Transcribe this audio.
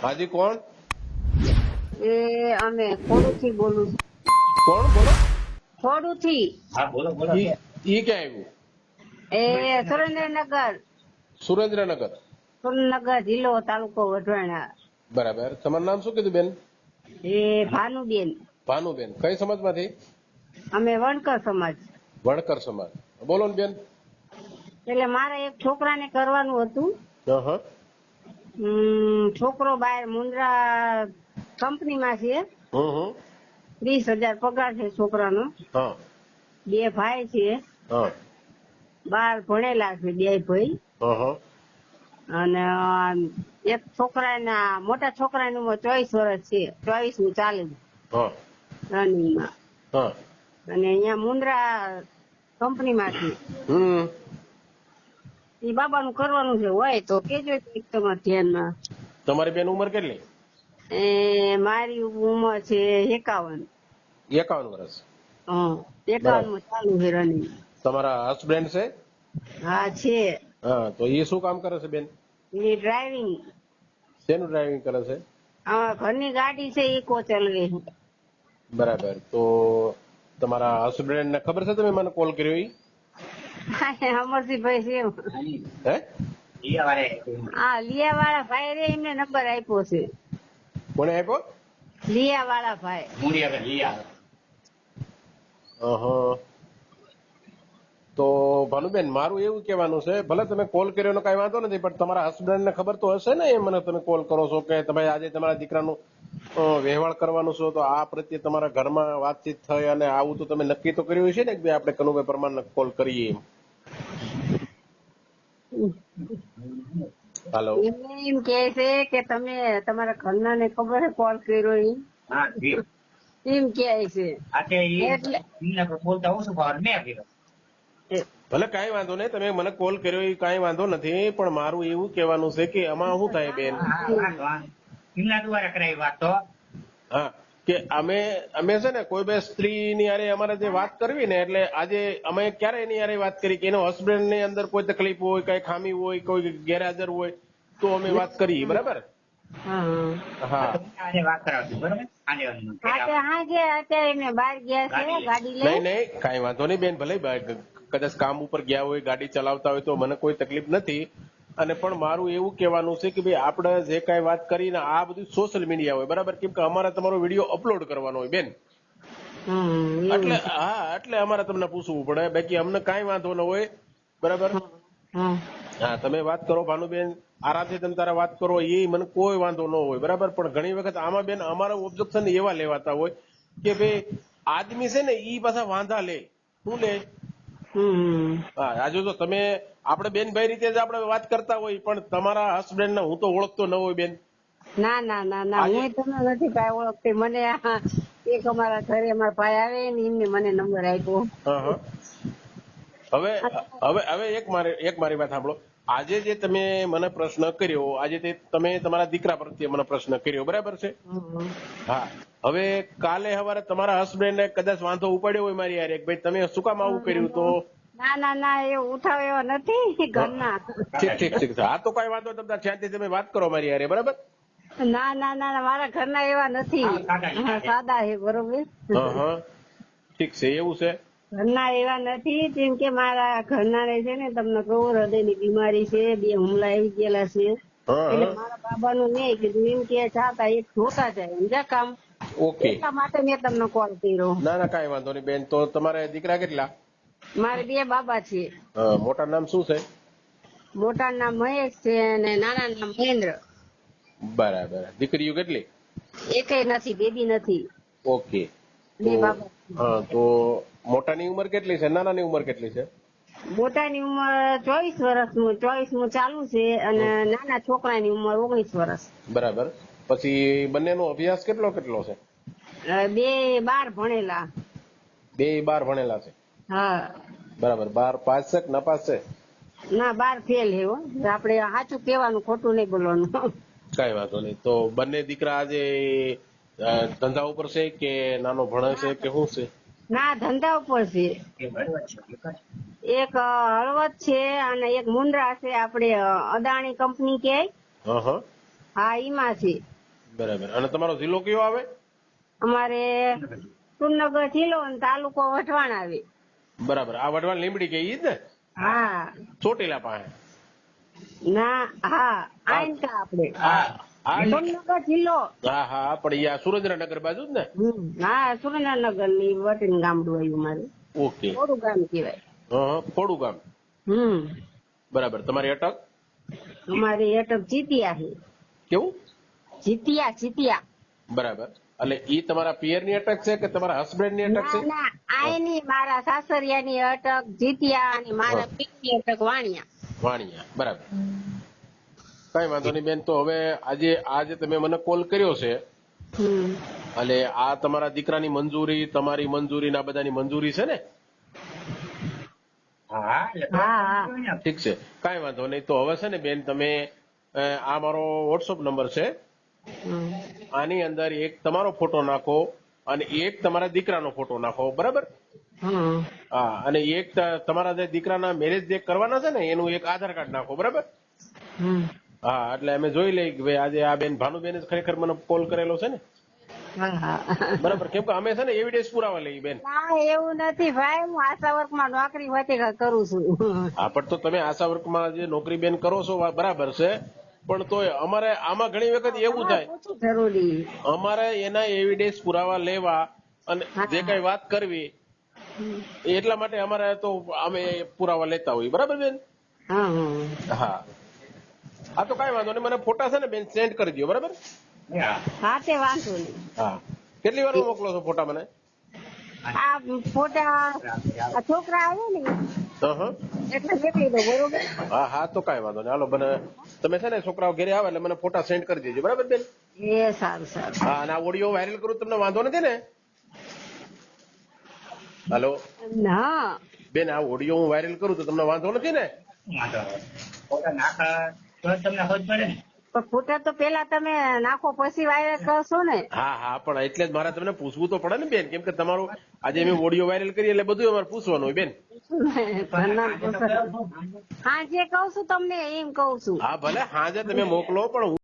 હાજી કોણ? એ અમે ખોડું થી બોલું છું. કોણ બોલો? ખોડું થી. હા બોલો બોલો. ઈ ક્યાં આવ્યું? એ સુરેન્દ્રનગર. સુરેન્દ્રનગર. સુરેન્દ્રનગર જિલ્લો તાલુકો વઢવાણા. બરાબર. તમારું નામ શું કીધું બેન? એ ભાનુબેન. ભાનુબેન. કઈ સમાજમાંથી? અમે વણકર સમાજ. વણકર સમાજ. બોલો ને બેન. એટલે મારે એક છોકરાને કરવાનું હતું. હા. છોકરો બહાર મુન્દ્રા કંપનીમાં છે. 30,000 પગાર છે છોકરાનો. હા 2 ભાઈ છે. હા 12 ભણેલા છે 2 ભાઈ. હા અને એક છોકરાના મોટા છોકરાની ઉંમર 24 વર્ષ છે. 24 નું ચાલે હા રનિંગમાં. હા. અને અહીંયા મુન્દ્રા કંપનીમાં છે. એ બાબાનું કરવાનું છે હોય તો કેજો તમારા ધ્યાનમાં. તમારી બેન ઉંમર કેટલી? એ મારી ઉંમર છે 51. 51 વર્ષ. 51 માં ચાલુ છે રનિંગ. તમારા હસબન્ડ છે? હા છે. હા તો એ શું કામ કરે છે બેન? એ ડ્રાઇવિંગ. શેનું ડ્રાઇવિંગ કરે છે? ઘરની ગાડી છે એ કો ચલવે. બરાબર. તો તમારા હસબન્ડ ને ખબર છે તમે મને કોલ કર્યો? ઈ અમરસિંહભાઈ છે. હે? હા લિયા વાળા ભાઈ રે એમને નંબર આપ્યો છે. કોને આપ્યો? લિયા વાળા ભાઈ. તો ભાનુબેન મારું એવું કહેવાનું છે, ભલે તમે કોલ કર્યો કઈ વાંધો નથી, પણ તમારા હસબન્ડ ને ખબર તો હશે ને એ મને તમે કોલ કરો છો કે તમે આજે તમારા દીકરાનું વહેવાળ કરવાનું છો, તો આ પ્રત્યે તમારા ઘરમાં વાતચીત થઈ અને આવું તો તમે નક્કી તો કર્યું છે ને કે આપણે કનુભાઈ પ્રમાણે કોલ કરીએ એમ. હાલો. એમ કે છે કે તમે તમારા ઘરના ને ખબર છે કોલ કર્યો એમ કે છે. ભલે કઈ વાંધો નહીં, તમે મને કોલ કર્યો એ કઈ વાંધો નથી, પણ મારું એવું કહેવાનું છે કે આમાં શું થાય બેન, હા કે અમે છે ને કોઈ બે સ્ત્રીની હારે અમારે જે વાત કરવી ને, એટલે આજે અમે ક્યારે એની હારે વાત કરી કે એનો હસબન્ડ ની અંદર કોઈ તકલીફ હોય, કઈ ખામી હોય, કોઈ ગેરહાજર હોય તો અમે વાત કરીએ. બરાબર? હા નહીં કઈ વાંધો નહીં બેન, ભલે કદાચ કામ ઉપર ગયા હોય, ગાડી ચલાવતા હોય તો મને કોઈ તકલીફ નથી. અને પણ મારું એવું કહેવાનું છે કે ભાઈ આપણે જે કઈ વાત કરીને આ બધું સોશિયલ મીડિયા હોય, બરાબર, કેમ કે અમારે તમારો વિડીયો અપલોડ કરવાનો હોય બેન, એટલે હા એટલે અમારે તમને પૂછવું પડે, બાકી અમને કઈ વાંધો ન હોય. બરાબર? હા તમે વાત કરો ભાનુબેન, આરામથી તમે તારા વાત કરો, એ મને કોઈ વાંધો ન હોય. બરાબર? પણ ઘણી વખત આમાં બેન અમારા ઓબ્જેક્શન એવા લેવાતા હોય કે ભાઈ આદમી છે ને ઈ પાછા વાંધા લે. શું લે? હા આજે તો તમે આપણે બેન ભાઈ રીતે જ આપણે વાત કરતા હોય, પણ તમારા હસબન્ડ ને હું તો ઓળખતો ન હોય બેન. ના ના ના ના હું તમને નથી ભાઈ ઓળખતી. મને એક અમારા ઘરે અમારા ભાઈ આવે ને એમને મને નંબર આપ્યો. હવે હવે હવે એક મારી વાત સાંભળો. આજે જે તમે મને પ્રશ્ન કર્યો, આજે તમે તમારા દીકરા પ્રત્યે મને પ્રશ્ન કર્યો, બરાબર છે? હા. હવે કાલે સવારે તમારા હસબન્ડ ને કદાચ વાંધો ઉપાડ્યો હોય મારી યાર, ભાઈ તમે શું કામ આવું કર્યું, તો ના ના ના એ ઉઠાવ એવો નથી ઘરના. ઠીક હા તો કઈ વાંધો તમને ત્યાંથી તમે વાત કરો મારી યાર. બરાબર? ના ના ના મારા ઘરના એવા નથી, સાદા છે. બરોબર? ઠીક છે. એવું છે? ઘરના એવા નથી, જેમ કે મારા ઘરના છે ને તમને કહું હૃદયની બીમારી છે, 2 હુમલા આવી ગયેલા છે. એટલે મારા બાબાનું નહીં કીધું, એમ કે ચાતા એક જોતા જાય ઊંઝા કામ. ઓકે. એટલા માટે મેં તમને કોલ કર્યો. ના કઈ વાંધો નહીં બેન. તો તમારે દીકરા કેટલા? મારે 2 બાબા છે. મોટા નામ શું છે? મોટા નામ મહેશ છે અને નાના નામ મહેન્દ્ર. બરાબર. દીકરીઓ કેટલી? એકેય નથી, બેબી નથી. ઓકે. 2 બાબા. તો મોટાની ઉંમર કેટલી છે, નાનાની ઉંમર કેટલી છે? મોટાની ઉંમર 24 નું ચાલુ છે અને નાના છોકરાની ઉંમર 19 વર્ષ. બરાબર. પછી બંનેનો અભ્યાસ કેટલો છે? 2 12 ભણેલા. 12 ભણેલા છે? હા. બરાબર. 12 પાસ છે કે નાપાસ છે? ના 12 ફેલ હે હો. આપણે સાચું કહેવાનું, ખોટું નહીં બોલવાનું. કઈ વાંધો નહીં. તો બંને દીકરા આજે ધંધા ઉપર છે કે નાનો ભણે છે કે શું છે? ના ધંધા ઉપર છે. એક હળવદ છે અને એક મુન્દ્રા છે, આપણે અદાણી કંપની કે. હા એમાં છે. બરાબર. અને તમારો જિલ્લો કયો આવે? અમારે સુરનગર જિલ્લો અને તાલુકો વઢવાણ આવે. બરાબર. આ વઢવાણ લીંબડી કે ઈ જ ને? હા ચોટીલા પાસે. ના હા આઈનકા આપણે હા સુરનગર જિલ્લો. હા હા, પણ ઈ આ સુરેન્દ્રનગર બાજુ જ ને? હા સુરેન્દ્રનગર ની વટીન ગામડું આવ્યું મારું. ઓકે. થોડું ગામ કહેવાય. ખોડું ગામ. બરાબર. તમારી અટક? અમારી અટક જીતિયા છે. કેવું? જીતિયા. બરાબર. એટલે ઈ તમારા પિયર ની અટક છે કે તમારા હસબન્ડ ની અટક ના છે? ના આયની મારા સાસરિયાની અટક જીતિયા અને મારા પીરની અટક વાણિયા. વાણિયા. બરાબર. કઈ વાંધો નહીં બેન. તો હવે આજે તમે મને કોલ કર્યો છે એટલે આ તમારા દીકરાની મંજૂરી, તમારી મંજૂરી ના બધાની મંજૂરી છે ને? હા ઠીક છે, કઈ વાંધો નહીં. તો હવે છે ને બેન, તમે આ મારો વોટ્સઅપ નંબર છે, આની અંદર એક તમારો ફોટો નાખો અને એક તમારા દીકરાનો ફોટો નાખો. બરાબર? હા. અને એક તમારા જે દીકરાના મેરેજ જે કરવાના છે ને એનું એક આધાર કાર્ડ નાખો. બરાબર? હા. એટલે અમે જોઈ લઈએ કે ભાઈ આજે આ બેન ભાનુબેન જ ખરેખર મને કોલ કરેલો છે ને. બરાબર. કેમ કે અમે છે ને એવિડન્સ પુરાવા લઈએ બેન. ના એવું નથી ભાઈ, હું આશા વર્કમાં નોકરી હોય કરું છું. હા, પણ તો તમે આશા વર્કમાં જે નોકરી બેન કરો છો બરાબર છે, પણ તોય અમારે આમાં ઘણી વખત એવું થાય, જરૂરી અમારે એના એવિડન્સ પુરાવા લેવા અને જે કઈ વાત કરવી એટલા માટે અમારે તો અમે પુરાવા લેતા હોઈએ. બરાબર બેન? હા. હા, તો કઈ વાંધો નહીં. મને ફોટા છે ને બેન સેન્ડ કરી દો. બરાબર? હા તે વાંધો નહીં. હા. કેટલી વાર મોકલો છો ફોટા મને? આ ફોટા આ છોકરા આવે ને એટલે મોકલી દો. બરોબર? હા હા, તો કઈ વાંધો નહીં. હાલો, મને તમે છે ને છોકરાઓ ઘરે આવે એટલે મને ફોટા સેન્ડ કરી દેજો. બરાબર બેન? એ સારું. હા. અને આ ઓડિયો વાયરલ કરું તમને વાંધો નથી ને? હાલો ના બેન, આ ઓડિયો હું વાયરલ કરું તો તમને વાંધો નથી ને? પણ ફોટા તો પેલા તમે નાખો પછી વાયરલ કરશો ને. હા હા, પણ એટલે જ મારે તમને પૂછવું તો પડે ને બેન, કેમ કે તમારું આજે મેં ઓડિયો વાયરલ કરી એટલે બધું અમારે પૂછવાનું હોય બેન. હા જે કઉ છું તમને એમ કઉ છું. હા ભલે હાજે તમે મોકલો, પણ